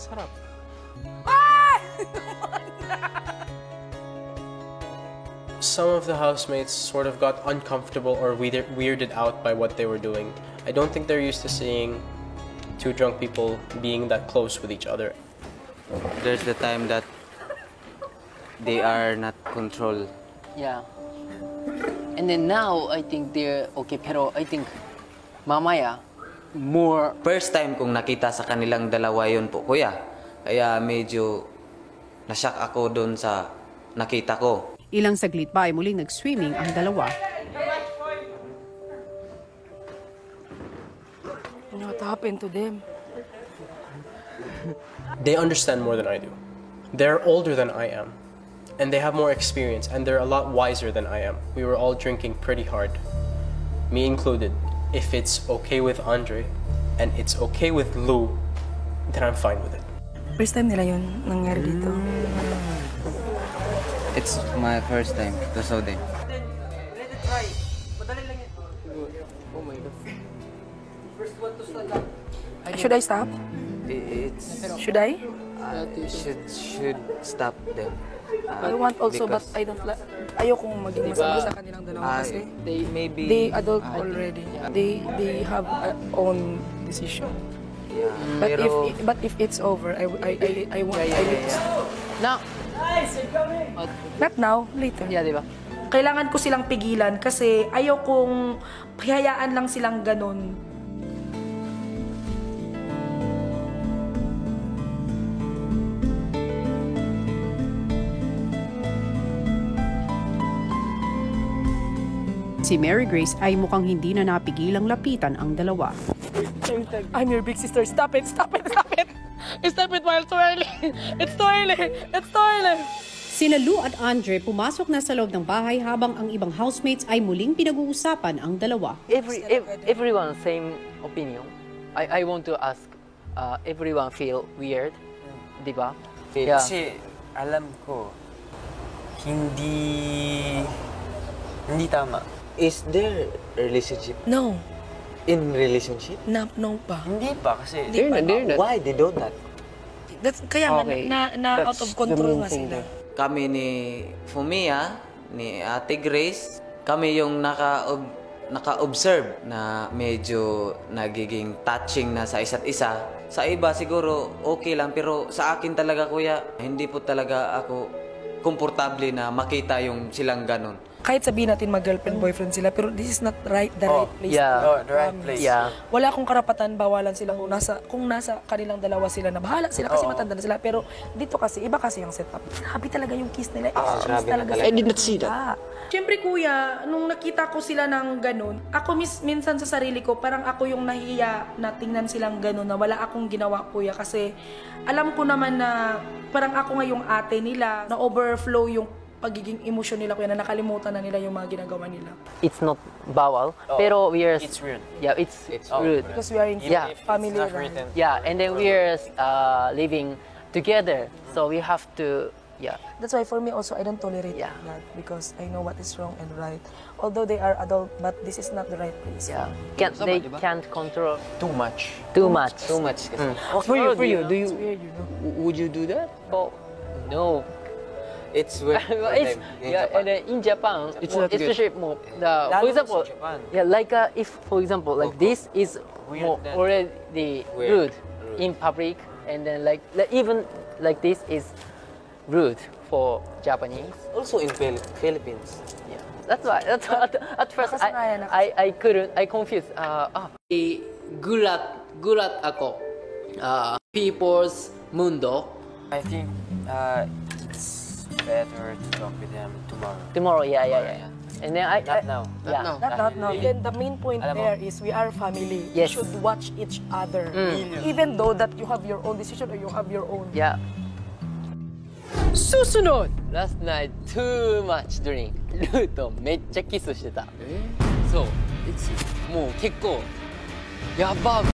Sarap. Some of the housemates sort of got uncomfortable or weirded out by what they were doing. I don't think they're used to seeing two drunk people being that close with each other. There's the time that they are not controlled. Yeah. And then now, I think they're okay, pero I think mamaya, more... First time kong nakita sa kanilang dalawa yun po, kuya. Kaya medyo nasyak ako doon sa nakita ko. Ilang saglit pa ay muling nag-swimming ang dalawa. What happened to them? They understand more than I do. They're older than I am. And they have more experience, and they're a lot wiser than I am. We were all drinking pretty hard, me included. If it's okay with Andre, and it's okay with Lou, then I'm fine with it. First time nila yun nangyari dito. It's my first time to saw them. Oh my God. Should I stop? Should I? Should stop them. I want also, but I don't like. Ayokong maging masama sa kanilang dalawa kasi they adult already. They have own decision. Yeah. But if it's over, I want to stop. Now. Not now, later. Yeah, diba? Kailangan ko silang pigilan kasi ayokong hayaan lang silang ganun. Si Mary Grace ay mukhang hindi na napigilang lapitan ang dalawa. I'm your big sister. Stop it! Stop it! Stop it! Stop it while it's too early! It's too early! It's too early! Sina Lou at Andre pumasok na sa loob ng bahay habang ang ibang housemates ay muling pinag-uusapan ang dalawa. Everyone same opinion. I want to ask, everyone feel weird, di ba? Yeah. Kasi alam ko, hindi tama. Is there a relationship? No. In relationship? No pa. Hindi pa kasi. Why they do that? Kaya Okay. na out of control nga sila. Kami ni Fumia, ni Ate Grace, kami yung naka-observe na medyo nagiging touching na sa isa't isa. Sa iba siguro okay lang, pero sa akin talaga kuya, hindi po talaga ako komportable na makita yung silang ganon. Kahit sabihin natin mag-girlfriend, boyfriend sila, pero this is not the right place. Yeah. The right place. Yeah. Wala akong karapatan, bawalan sila kung nasa kanilang dalawa sila na bahala sila kasi matanda na sila. Pero dito kasi, iba kasi yung setup. Grabe talaga yung kiss nila. Kiss talaga sila. I did not see that. Siyempre kuya, nung nakita ko sila ng ganun, ako minsan sa sarili ko, parang ako yung nahiya na tingnan silang ganun, na wala akong ginawa kuya. Kasi alam ko naman na parang ako nga yung ate nila, na overflow yung pagiging emosyon nila kuya, na nakalimutan na nila yung mga ginagawa nila. It's not bawal, pero we are... It's weird. Yeah, it's rude. Because we are in family. It's not written. Yeah, and then we are living together, so we have to... Yeah. That's why for me also, I don't tolerate that because I know what is wrong and right. Although they are adult, but this is not the right place. Yeah. They can't control Too much. too much. Too much kasi. For you, do you... It's weird, you know. Would you do that? Oh, no. It's weird for them in Japan. And in Japan, It's not good. especially for example, Japan. like if for example, like this is Weird then. already Weird. rude in public, and then like even like this is rude for Japanese. Also in Philippines. Yeah, that's why. That's why at first I couldn't. I confused. Gulat ako. People's mundo. I think it's better to talk with them tomorrow. Tomorrow, yeah. And then Not now. Yeah. Not now. Then the main point there is we are family. Yes. We should watch each other. Even though that you have your own decision or you have your own. Yeah. Susunod! Last night, too much drink. ルーとめっちゃキスしてた。そう。もう結構、やば